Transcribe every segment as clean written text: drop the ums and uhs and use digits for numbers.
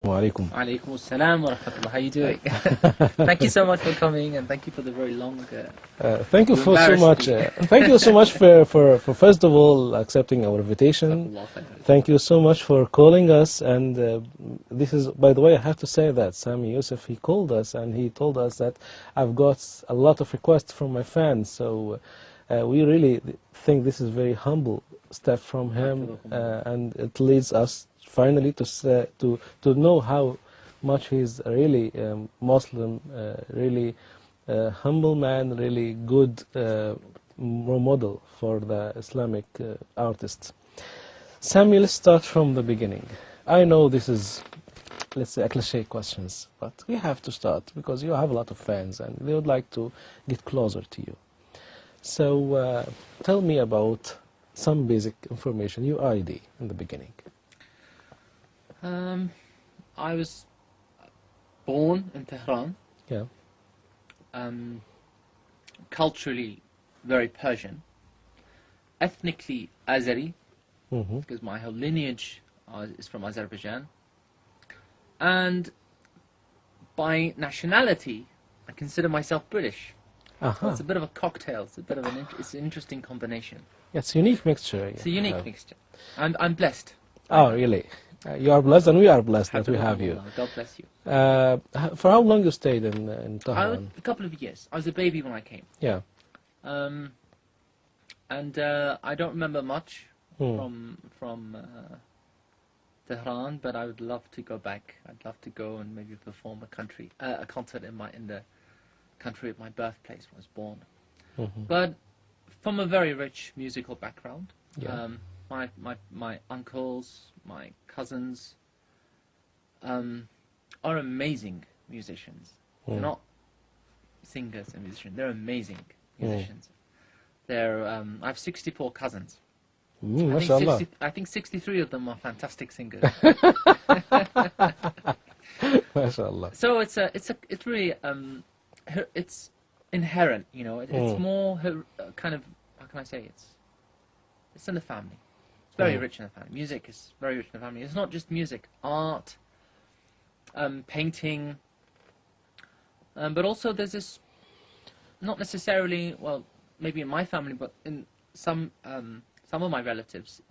Alaikum. Alaikum assalam wa rahmatullah. How are you doing? Thank you so much for coming, and thank you for the very long. Thank you You for so embarrassed much. me. Thank you so much for first of all accepting our invitation. Thank you so much for calling us. And this is, by the way, I have to say that Sami Yusuf, he called us and he told us that I've got a lot of requests from my fans. So we really think this is very humble step from him, and it leads us finally to know how much he's really Muslim, really humble man, really good role model for the Islamic artists. Sami, let's start from the beginning. I know this is, let's say, a cliche questions, but we have to start because you have a lot of fans and they would like to get closer to you. So tell me about some basic information, your ID in the beginning. I was born in Tehran. Yeah. Culturally very Persian. Ethnically Azeri, Mm-hmm. because my whole lineage is from Azerbaijan. And by nationality, I consider myself British. So it's a bit of a cocktail. It's a bit of it's an interesting combination. Yeah, it's a unique mixture. It's a unique mixture. I'm blessed. Oh, really? You are blessed, and we are blessed that we have you. God bless you. For how long you stayed in Tehran? A couple of years. I was a baby when I came. Yeah. And I don't remember much from Tehran, but I would love to go back. I'd love to go and maybe perform a concert in the country of my birthplace when I was born. Mm-hmm. But from a very rich musical background. Yeah. My uncles, my cousins are amazing musicians. They're not singers and musicians. They're amazing musicians. I have 64 cousins. I think 63 of them are fantastic singers. MashaAllah. So it's really it's inherent, you know. It's more kind of, how can I say, it's in the family. It's very rich in the family. Music is very rich in the family. It's not just music, art, painting, but also there's this, not necessarily, well, maybe in my family, but in some of my relatives,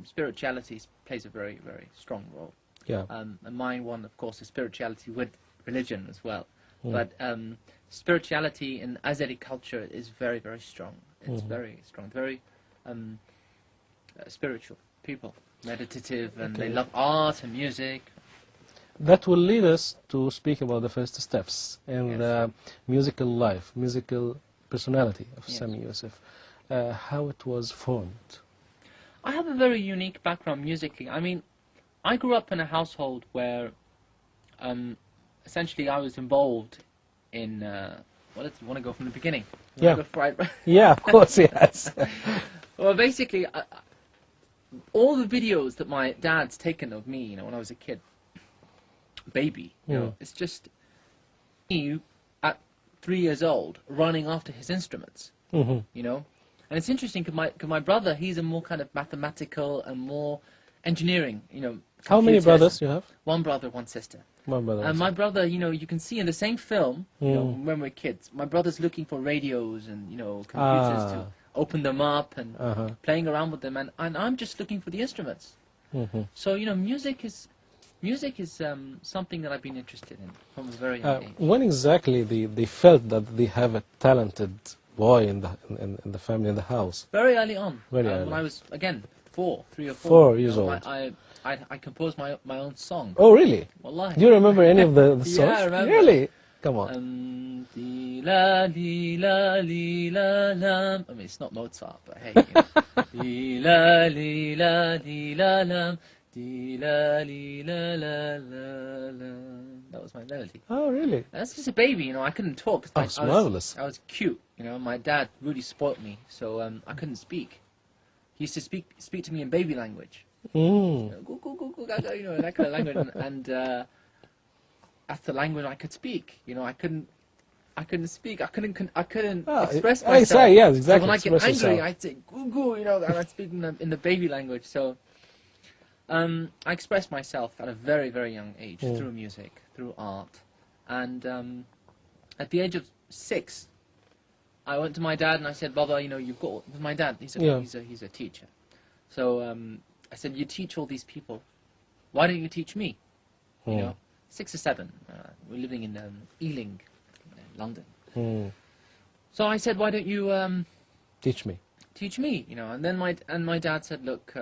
spirituality plays a very, very strong role. Yeah. And mine one, of course, is spirituality with religion as well. But spirituality in Azeri culture is very, very strong. It's very strong, very spiritual people, meditative, and they love art and music. That will lead us to speak about the first steps in the musical life, musical personality of Sami Yusuf, how it was formed. I have a very unique background musically. I mean, I grew up in a household where essentially I was involved in, well, let's want to go from the beginning. Yeah. Right. Yeah, of course, yes. Well, basically, all the videos that my dad's taken of me, you know, when I was a kid, baby, you know, it's just me at 3 years old running after his instruments, you know. And it's interesting because my brother, he's a more kind of mathematical and more engineering, you know. How many brothers you have? One brother, one sister. One brother. And my brother, you know, you can see in the same film, you know, when we're kids, my brother's looking for radios and, you know, computers to open them up and playing around with them, and I'm just looking for the instruments. So, you know, music is something that I've been interested in from a very young age. When exactly they felt that they have a talented boy in the family, in the house? Very early on. Very early. When I was, again, 3 or 4. 4 years old. I composed my own song. Oh, really? Wallahi. Do you remember any of the songs? Yeah, I remember. Really? Come on. Dee la li la li la lam. I mean, it's not Mozart, but hey. You know. Dee la li la li la lam. Dee la li la la la lam. That was my melody. Oh, really? That's just a baby, you know. I couldn't talk. Oh, it's marvelous. I was cute, you know. My dad really spoilt me, so I couldn't speak. He used to speak to me in baby language. You know, go, go, go, go, go, go, you know, that kind of language, and that's the language I could speak. You know, I couldn't speak. I couldn't express myself. I say, yes, exactly. So when I get angry, yourself. I'd say goo goo, you know, and I'd speak in the baby language. So I expressed myself at a very, very young age through music, through art. And at the age of 6, I went to my dad and I said, Baba, you know, you've got... My dad, he's a teacher. So I said, you teach all these people. Why don't you teach me? You know, 6 or 7. We're living in Ealing, London. So I said, why don't you... teach me. Teach me, you know. And then my dad said, look,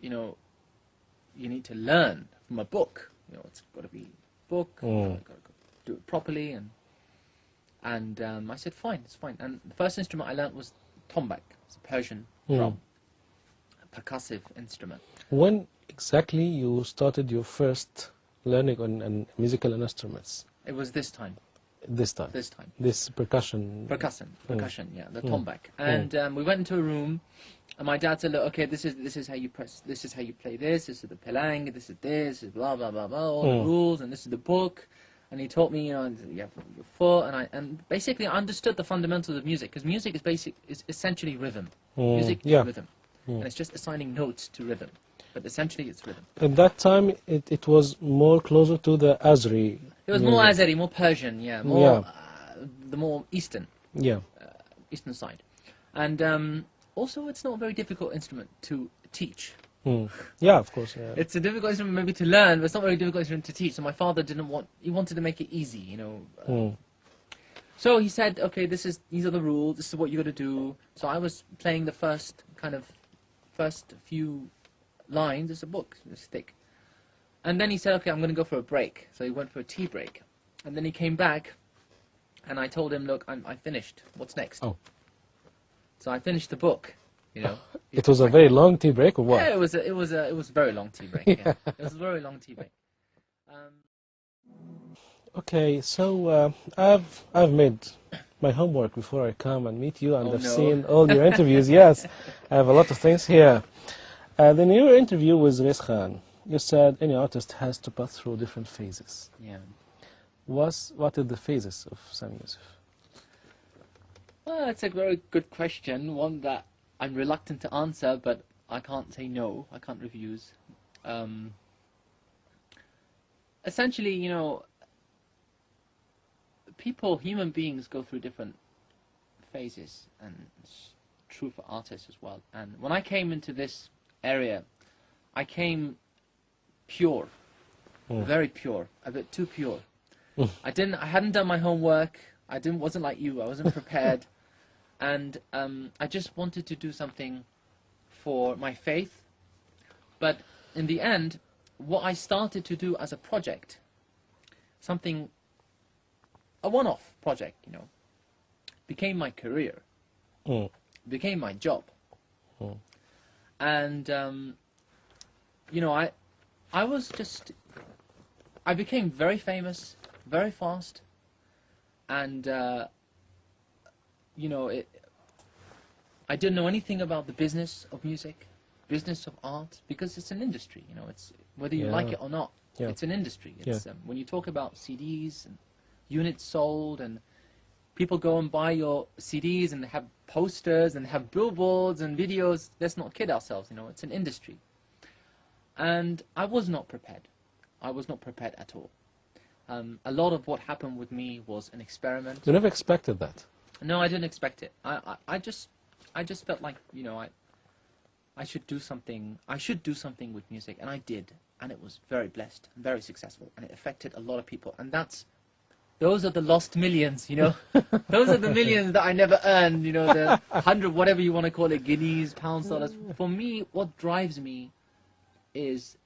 you know, you need to learn from a book. You know, it's got to be a book. Got to do it properly. And I said, fine, it's fine. And the first instrument I learnt was tombak. It's a Persian drum, a percussive instrument. When exactly you started your first learning on musical instruments? It was this time. This time? This time. This percussion? Percussion, yeah, the tombak. And we went into a room, and my dad said, look, okay, this is how you press, this is how you play this is the pelang, this is blah, blah, blah, blah, all the rules, and this is the book. And he taught me, you know, you have your foot, and basically I understood the fundamentals of music, because music is essentially rhythm. Music is rhythm. And it's just assigning notes to rhythm. But essentially it's rhythm. At that time, it was more closer to the Azeri. It was more Azeri, more Persian, yeah. More, the more Eastern. Yeah. Eastern side. And also it's not a very difficult instrument to teach. Yeah, of course. Yeah. It's a difficult instrument maybe to learn, but it's not a very difficult instrument to teach. So my father he wanted to make it easy, you know. So he said, okay, these are the rules, this is what you got to do. So I was playing the first few lines. It's a book, it's thick. And then he said, okay, I'm going to go for a break. So he went for a tea break. And then he came back, and I told him, look, I finished. What's next? Oh. So I finished the book, you know. It was a very long tea break, or what? Yeah, it was a very long tea break. Yeah. It was a very long tea break. Okay, so I've made my homework before I come and meet you, and I've seen all your interviews. Yes, I have a lot of things here. In your interview with Riz Khan, you said any artist has to pass through different phases. Yeah. What are the phases of Sami Yusuf? Well, that's a very good question, one that I'm reluctant to answer, but I can't say no. I can't refuse. Essentially, you know, human beings go through different phases, and it's true for artists as well. And when I came into this area, I came pure, very pure, a bit too pure. I hadn't done my homework. Wasn't like you. I wasn't prepared, and I just wanted to do something for my faith. But in the end, what I started to do as a project, a one-off project, you know, became my career, became my job. And, you know, I became very famous, very fast, and, you know, I didn't know anything about the business of music, business of art, because it's an industry, you know, it's whether you like it or not, it's an industry. It's, when you talk about CDs and units sold, and people go and buy your CDs and have posters and have billboards and videos, let's not kid ourselves, you know, it's an industry. And I was not prepared. I was not prepared at all. A lot of what happened with me was an experiment. You never expected that? No, I didn't expect it. I just felt like, you know, I should do something. I should do something with music, and I did, and it was very blessed, and very successful, and it affected a lot of people. And those are the lost millions, you know. Those are the millions that I never earned, you know, the 100, whatever you want to call it, guineas, pounds, dollars. For me, what drives me is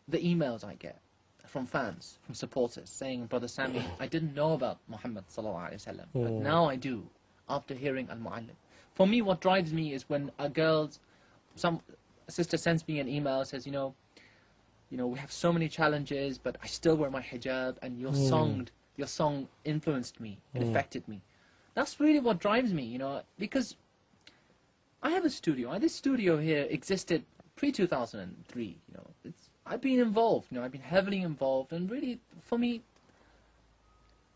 the emails I get from fans, from supporters, saying, Brother Sami, I didn't know about Muhammad sallallahu alaihi wasallam, but now I do, after hearing Al-Mu'allim. For me, what drives me is when some sister sends me an email, says, you know, we have so many challenges, but I still wear my hijab, and your song influenced me, it affected me. That's really what drives me, you know, because I have a studio. This studio here existed pre-2003, you know. I've been involved, you know, I've been heavily involved, and really, for me,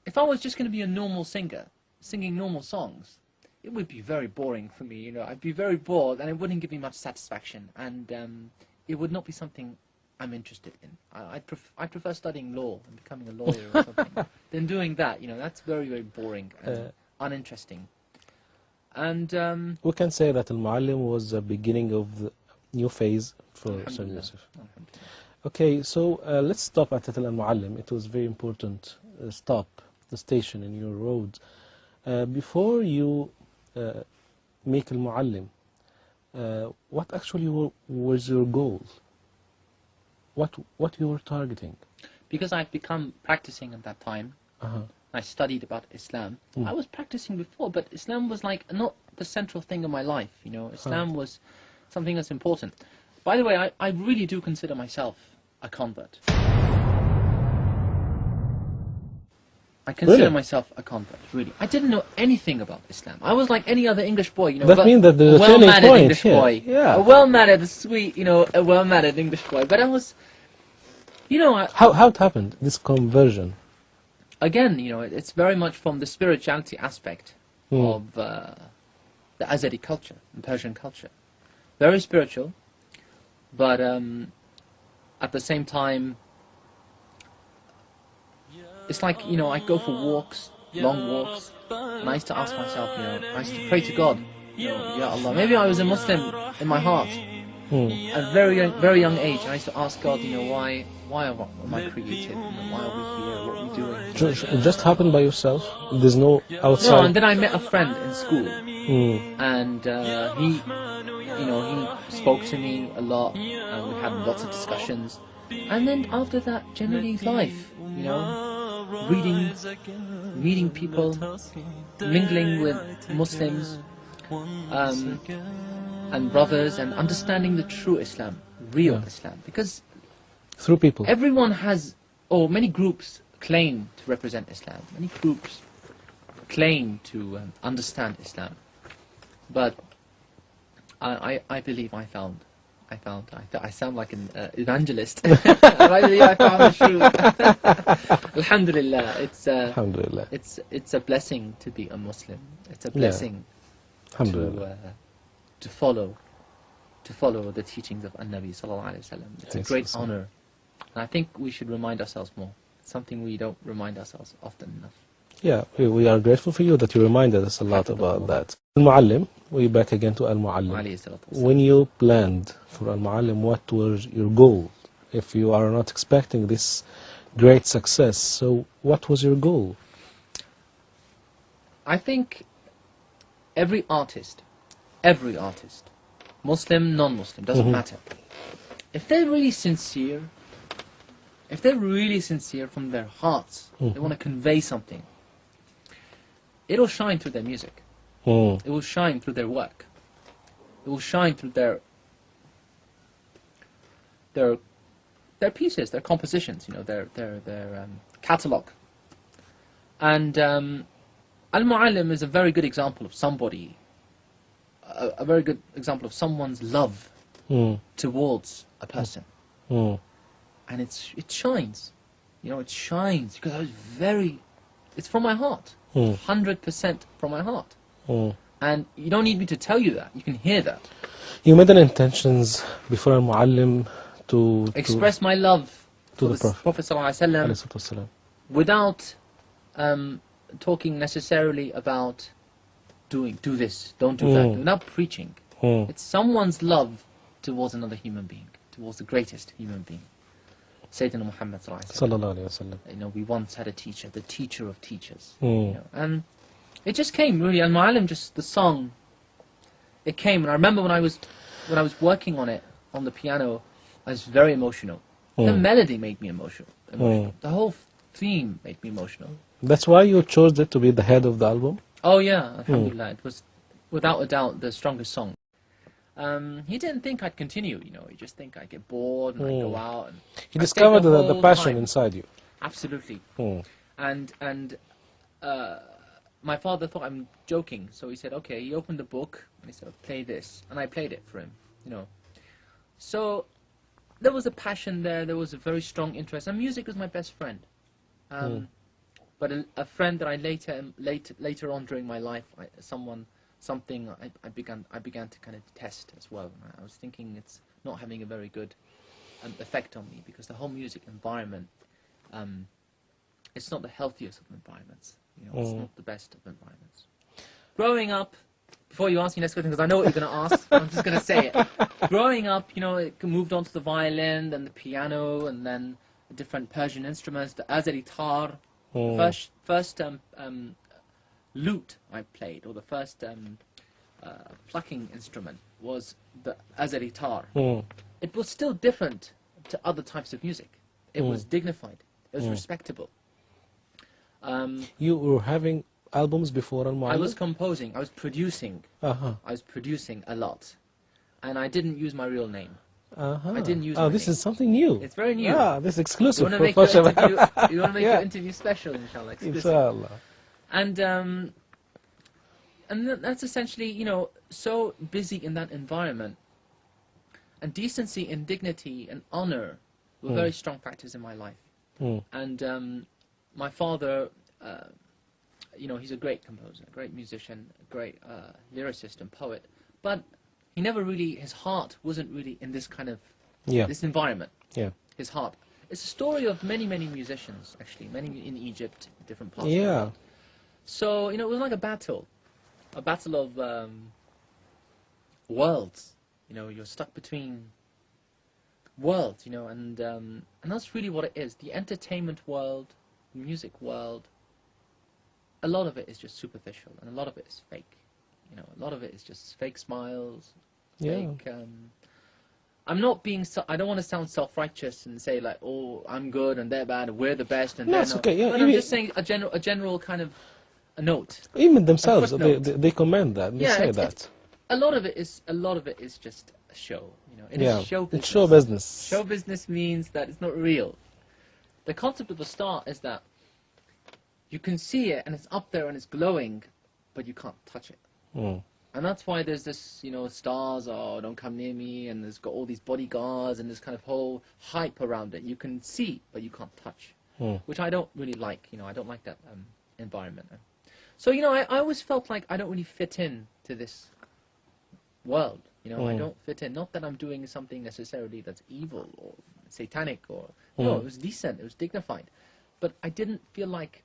if I was just going to be a normal singer, singing normal songs, it would be very boring for me, you know. I'd be very bored, and it wouldn't give me much satisfaction, and it would not be something I'm interested in. I'd prefer studying law and becoming a lawyer or something than doing that. That's very, very boring and uninteresting. And we can say that Al-Muallim was the beginning of the new phase for Sami Yusuf. Okay, so let's stop at Al-Muallim. It was very important stop, the station in your road. Before you make Al-Muallim, what actually was your goal? What you were targeting? Because I'd become practicing at that time, I studied about Islam. I was practicing before, but Islam was like not the central thing of my life. Islam was something that's important. By the way, I really do consider myself a convert. I consider myself a convert, really. I didn't know anything about Islam. I was like any other English boy, That means that there's a turning point English here. boy. Yeah. A well-mannered, sweet, a well-mannered English boy. But I was, How it happened, this conversion? Again, it's very much from the spirituality aspect of the Azadi culture, the Persian culture. Very spiritual, but at the same time, it's like, I go for walks, long walks, and I used to ask myself, I used to pray to God, Ya Allah, maybe I was a Muslim in my heart. At a very young age, I used to ask God, why am I created? Why are we here? What are we doing? It just happened by yourself? There's no outside? No, and then I met a friend in school, and he spoke to me a lot, and we had lots of discussions. And then after that, generally life, meeting people, mingling with Muslims, and brothers, and understanding the true Islam, real Islam. Because through people, everyone has, many groups claim to represent Islam. Many groups claim to understand Islam. But I believe I sound like an evangelist. I believe I found the truth. Alhamdulillah, Alhamdulillah. It's a blessing to be a Muslim. It's a blessing to follow the teachings of An-Nabi sallallahu alaihi wasallam. It's a great honor, and I think we should remind ourselves more. It's something we don't remind ourselves often enough. Yeah, we are grateful for you that you reminded us a lot about that. Al-Muallim, we're back again to Al-Muallim. When you planned for Al-Muallim, what was your goal? If you are not expecting this great success, so what was your goal? I think every artist, Muslim, non-Muslim, doesn't matter. If they're really sincere from their hearts, they want to convey something, it'll shine through their music. It will shine through their work. It will shine through their pieces, their compositions, their catalog. And Al-Muallim is a very good example of somebody, a very good example of someone's love towards a person. And it shines. It shines because it's from my heart. 100% from my heart. And you don't need me to tell you that. You can hear that. You made an intentions before Al-Muallim to express my love to for the Prophet ﷺ without talking necessarily about do this, don't do that, without preaching. It's someone's love towards another human being, towards the greatest human being, Sayyidina Muhammad sallallahu alaihi wasallam. We once had a teacher, the teacher of teachers, and it just came really. Al-Muallim, just the song, it came. And I remember when I was working on it on the piano, I was very emotional. The melody made me emotional. The whole theme made me emotional. That's why you chose it to be the head of the album? Oh yeah, alhamdulillah. It was without a doubt the strongest song. He didn't think I'd continue, He just think I'd get bored and I'd go out. And he discovered the passion inside you. Absolutely. And my father thought I'm joking, so he said, okay. He opened the book and he said, play this, and I played it for him. So there was a passion there. There was a very strong interest, and music was my best friend. But a friend that I later on during my life, I began to kind of detest as well. I was thinking it's not having a very good effect on me, because the whole music environment, it's not the healthiest of environments. It's not the best of environments. Growing up, before you ask me next question, because I know what you're going to ask, I'm just going to say it. Growing up, it moved on to the violin, then the piano, and then the different Persian instruments, the azeri tar. The first lute I played, or the first plucking instrument, was the azeri tar. It was still different to other types of music. It was dignified. It was respectable. You were having albums before on I was composing. I was producing. I was producing a lot, and I didn't use my real name. I didn't use. Oh, this is something new. It's very new. Yeah, this is exclusive. You want to make your interview special, inshallah. Inshallah. And that's essentially, so busy in that environment. And decency and dignity and honor were very strong factors in my life. And my father, he's a great composer, a great musician, a great lyricist and poet. But he never really, his heart wasn't really in this kind of, this environment. Yeah. His heart. It's a story of many, many musicians, actually, many in Egypt, different parts of the world. So, it was like a battle of worlds. You're stuck between worlds, and that's really what it is. The entertainment world, the music world, a lot of it is just superficial, and a lot of it is fake. A lot of it is just fake smiles, fake... I'm not being... I don't want to sound self-righteous and say, like, oh, I'm good and they're bad and we're the best and they're not. Okay, yeah, but I'm just saying a general kind of a note. Even themselves, they comment that. They say that. A lot of it is just a show. It is show business. It's show business. Show business means that it's not real. The concept of a star is that you can see it and it's up there and it's glowing, but you can't touch it. And that's why there's this, stars, oh, don't come near me, and there's got all these bodyguards and this kind of whole hype around it. You can see, but you can't touch, which I don't really like. I don't like that environment. So, I always felt like I don't really fit in to this world. I don't fit in. Not that I'm doing something necessarily that's evil or satanic or... No, it was decent. It was dignified. But I didn't feel like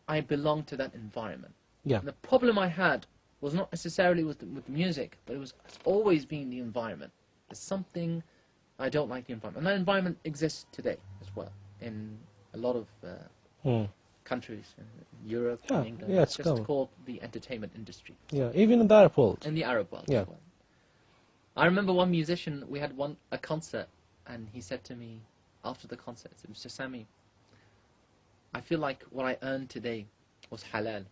I belonged to that environment. Yeah. And the problem I had was not necessarily with the music, but it's always been the environment. There's something I don't like the environment. And that environment exists today as well in a lot of countries, in Europe, in England. Yeah, it's just called the entertainment industry. Yeah, even in the Arab world. In the Arab world as well. I remember one musician, we had a concert, and he said to me after the concert, he said, Mr. Sami, I feel like what I earned today was halal.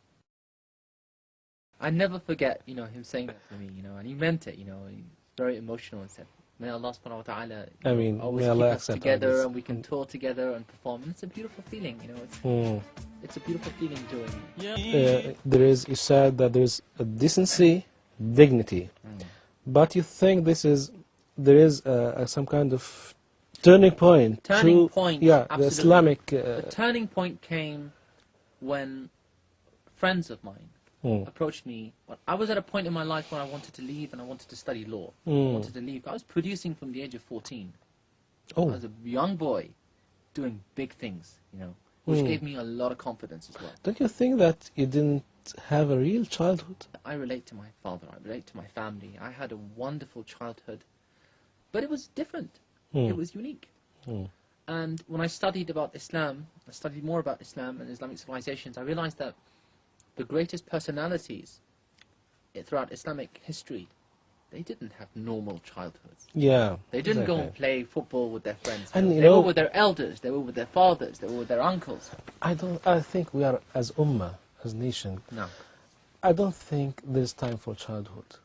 I never forget, him saying that to me, and he meant it, he's very emotional and said, may Allah subhanahu wa ta'ala always keep us together and we can tour together and perform. And it's a beautiful feeling, it's a beautiful feeling doing it. You said that there's a decency, dignity. But you think there is some kind of turning point? Turning point, yeah, absolutely. The Islamic... The turning point came when friends of mine approached me. I was at a point in my life where I wanted to leave and I wanted to study law. I wanted to leave. I was producing from the age of 14. I was a young boy doing big things, which gave me a lot of confidence as well. Don't you think that you didn't have a real childhood? I relate to my father. I relate to my family. I had a wonderful childhood. But it was different. It was unique. And when I studied about Islam, I studied more about Islam and Islamic civilizations, I realized that the greatest personalities throughout Islamic history, they didn't have normal childhoods. Yeah. They didn't go and play football with their friends. And they were with their elders, they were with their fathers, they were with their uncles. I think we are, as ummah, as nation, no. I don't think there's time for childhood.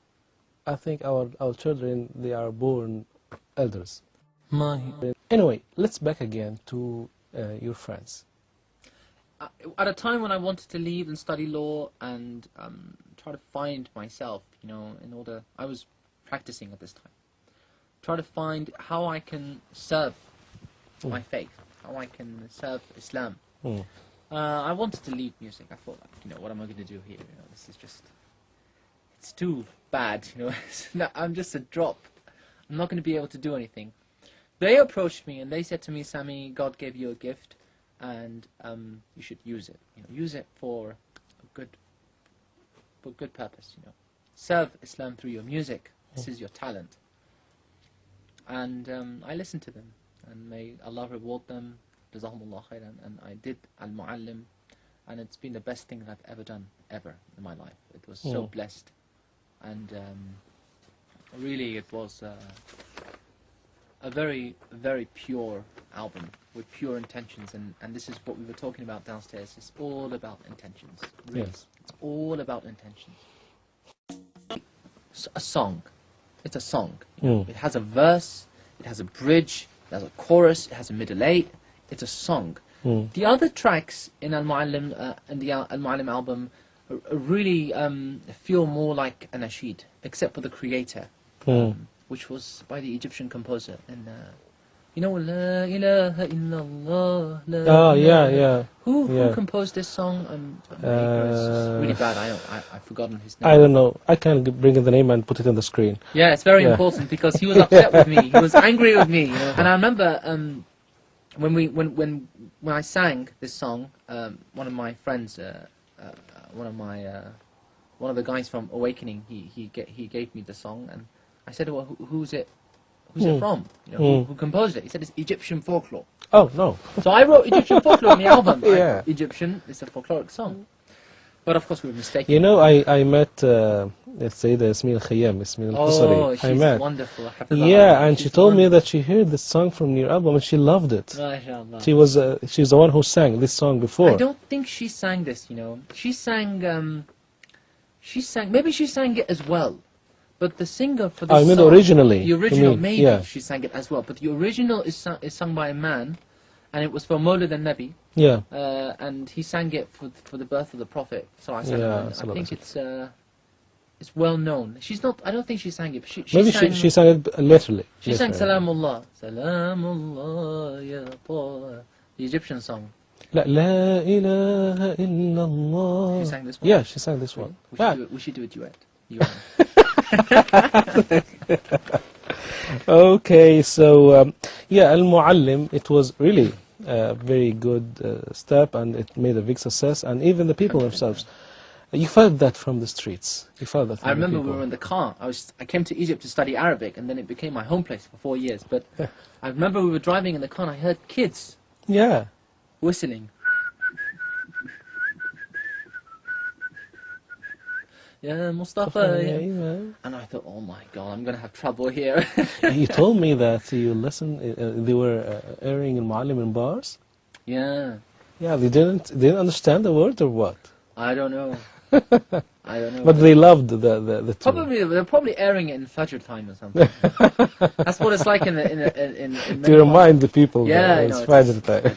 I think our children, they are born elders. Anyway, let's back again to your friends. At a time when I wanted to leave and study law and try to find myself, I was practicing at this time. Try to find how I can serve my faith, how I can serve Islam. I wanted to leave music. I thought, what am I going to do here? This is just, it's too bad, I'm just a drop. I'm not going to be able to do anything. They approached me and they said to me, Sami, God gave you a gift, and you should use it. Use it for good purpose. Serve Islam through your music. This is your talent. And I listened to them, and may Allah reward them. Jazakumullah khairan. And I did Al-Muallim, and it's been the best thing that I've ever done, ever in my life. It was so blessed, and really it was a very, very pure album with pure intentions, and this is what we were talking about downstairs. It's all about intentions. Really. Yes. It's all about intentions. A song. It's a song. It has a verse, it has a bridge, it has a chorus, it has a middle eight. It's a song. The other tracks in Al-Muallim, in the Al-Muallim album, really feel more like an nasheed, except for the creator, which was by the Egyptian composer. And La ilaha illallah. Yeah. Who composed this song? It's really bad. I've forgotten his name. I don't know. I can bring in the name and put it on the screen. Yeah, it's very important because he was upset with me. He was angry with me. And I remember when I sang this song, one of my friends, one of the guys from Awakening, he gave me the song, and I said, well, who's it from? Who composed it? He said it's Egyptian folklore. Oh, no. So I wrote Egyptian folklore on the album. Yeah. Egyptian is a folkloric song. But of course we were mistaken. I met, let's say, the Ismail Khayyam, Ismail Qusari. Oh, she's wonderful. Yeah, and she told me that she heard this song from your album and she loved it. MashaAllah. She's the one who sang this song before. I don't think she sang this, She sang, maybe she sang it as well. But the singer for this song... originally. The original, maybe she sang it as well. But the original is sung by a man, and it was for Mawlid al-Nabi. Yeah. And he sang it for the birth of the Prophet. I think it's well known. She's not... I don't think she sang it. But maybe she sang it literally. She sang Salamullah. Salamullah ya Ta. The Egyptian song. La ilaha illallah. She sang this one? Yeah, she sang this one. We should do a duet. Okay, so Al-Muallim, it was really a very good step, and it made a big success, and even the people themselves, you felt that from the streets. You felt that from I remember the people. we were in the car. I came to Egypt to study Arabic, and then it became my home place for 4 years. But I remember we were driving in the car, and I heard kids whistling. Yeah, Mustafa. And I thought, oh my God, I'm going to have trouble here. You told me that you listened, they were airing in Muallim in bars? Yeah. Yeah, they didn't understand the word or what? I don't know. But they loved the tune. They're probably airing it in Fajr time or something. That's what it's like in to remind the people that it's Fajr time.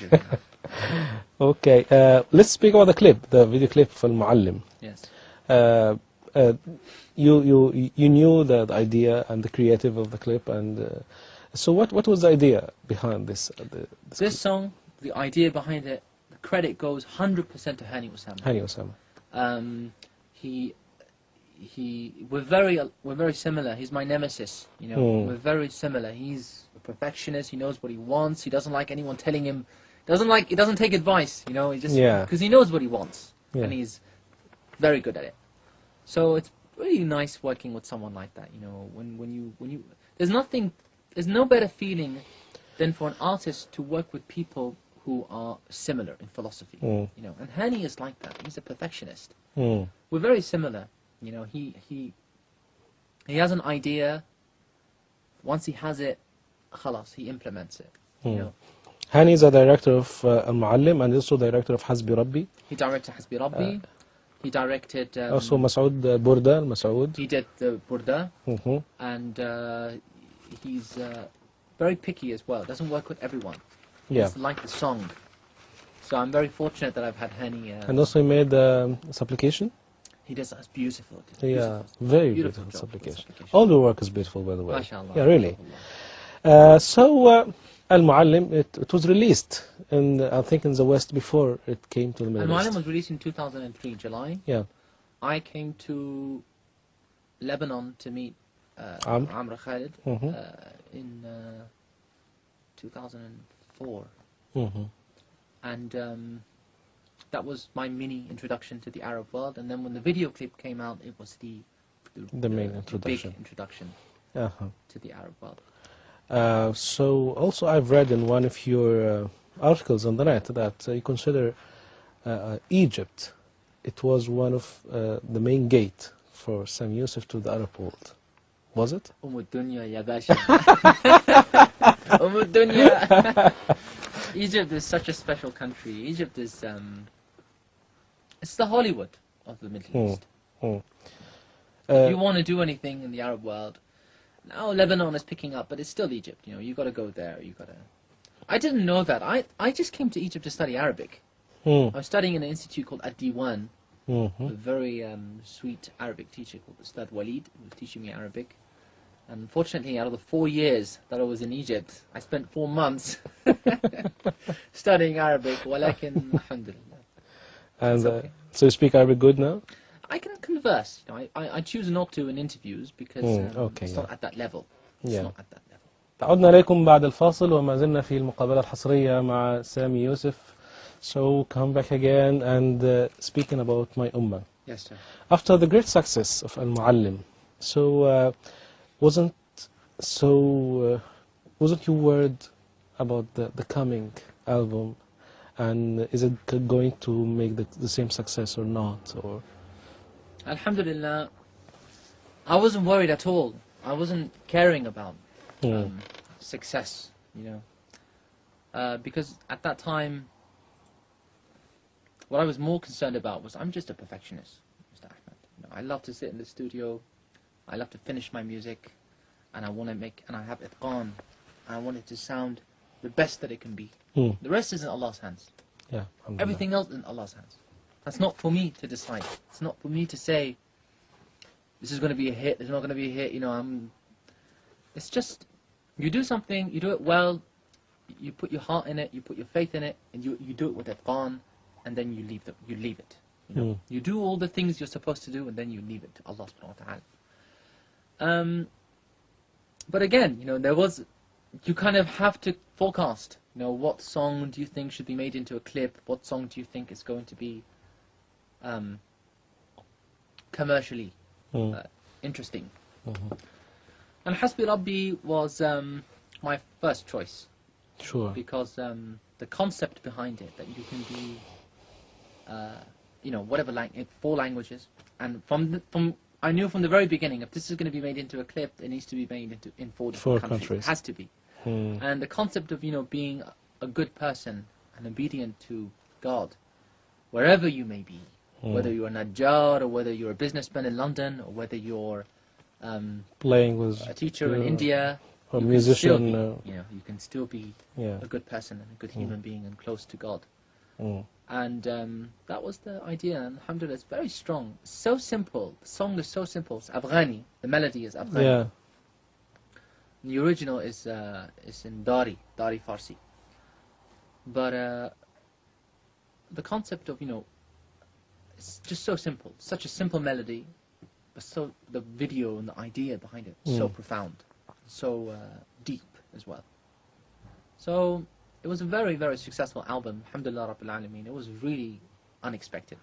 Okay, let's speak about the clip, the video clip for Al-Muallim. Yes. You knew the idea and the creative of the clip, and so what was the idea behind this? This song, the idea behind it, the credit goes 100% to Hani Osama. Hani Osama. We're very similar. He's my nemesis. We're very similar. He's a perfectionist. He knows what he wants. He doesn't like anyone telling him. He doesn't take advice. He just because he knows what he wants, and he's very good at it. So it's really nice working with someone like that. When you there's no better feeling than for an artist to work with people who are similar in philosophy. And Hani is like that. He's a perfectionist. We're very similar. He has an idea. Once he has it, khalas, he implements it. Hani is a director of Al-Muallim and also director of Hasbi Rabbi. He directed Hasbi Rabbi. He directed... also Masoud Burda, Masoud. He did the Burda. And he's very picky as well. Doesn't work with everyone. He just like the song. So I'm very fortunate that I've had Hani. And also he made supplication. He does. That's beautiful. Yeah, very beautiful supplication. All the work is beautiful, by the way. MashaAllah. Yeah, really. So Al-Muallim, it was released I think in the West before it came to the Middle East. Al-Muallim was released in 2003, July. Yeah. I came to Lebanon to meet Amr Khalid, in 2004. And that was my mini introduction to the Arab world. And then when the video clip came out, it was the main introduction. big introduction to the Arab world. So also I've read in one of your articles on the net that you consider Egypt, it was one of the main gate for Sami Yusuf to the Arab world. Was it? Dunya ya basha. Dunya. Egypt is such a special country. Egypt is it's the Hollywood of the Middle East. If you want to do anything in the Arab world, now Lebanon is picking up, but it's still Egypt. You know, you got to go there. You got to. I didn't know that. I just came to Egypt to study Arabic. I was studying in an institute called Ad-Diwan. A very sweet Arabic teacher called Ustad Walid, who was teaching me Arabic. And unfortunately, out of the 4 years that I was in Egypt, I spent 4 months studying Arabic. Walakin, alhamdulillah. And okay. So you speak Arabic good now? I can converse. You know, I choose not to in interviews because it's not at that level. It's not at that level. عدنا إليكم بعد الفاصل وما زلنا في المقابلة الحصرية مع سامي يوسف. So come back again and speaking about my ummah. Yes, sir. After the great success of Al-Muallim, so wasn't you worried about the coming album, and is it going to make the same success or not? Or Alhamdulillah, I wasn't worried at all. I wasn't caring about success, you know, because at that time, what I was more concerned about was I'm just a perfectionist, Mr. Ahmed. You know, I love to sit in the studio, I love to finish my music, and I want to make, and I have itqan, and I want it to sound the best that it can be. The rest is in Allah's hands. Yeah, everything else is in Allah's hands. That's not for me to decide. It's not for me to say, this is going to be a hit, it's not going to be a hit, you know, it's just, you do something, you do it well, you put your heart in it, you put your faith in it, and you do it with itqan, and then you leave it. You know? You do all the things you're supposed to do, and then you leave it to Allah subhanahu wa ta'ala. But again, you know, you kind of have to forecast, you know, what song do you think should be made into a clip, what song do you think is going to be commercially interesting. And Hasbi Rabbi was my first choice. Sure. Because the concept behind it, that you can be, you know, whatever 4 languages, and I knew from the very beginning, if this is going to be made into a clip, it needs to be made in 4 different countries. It has to be. And the concept of, you know, being a good person and obedient to God, wherever you may be, whether you're a Najjar, or whether you're a businessman in London, or whether you're playing with a teacher in India, or a musician, you know, you can still be a good person and a good human being and close to God. And that was the idea, and alhamdulillah, it's very strong. It's so simple. The song is so simple. It's Afghani. The melody is Afghani. Yeah. The original is in Dari Farsi. But the concept of, you know, it's just so simple. Such a simple melody, but so the video and the idea behind it so profound, so deep as well. So it was a very, very successful album. Alhamdulillah Rabbil Alameen. It was really unexpected.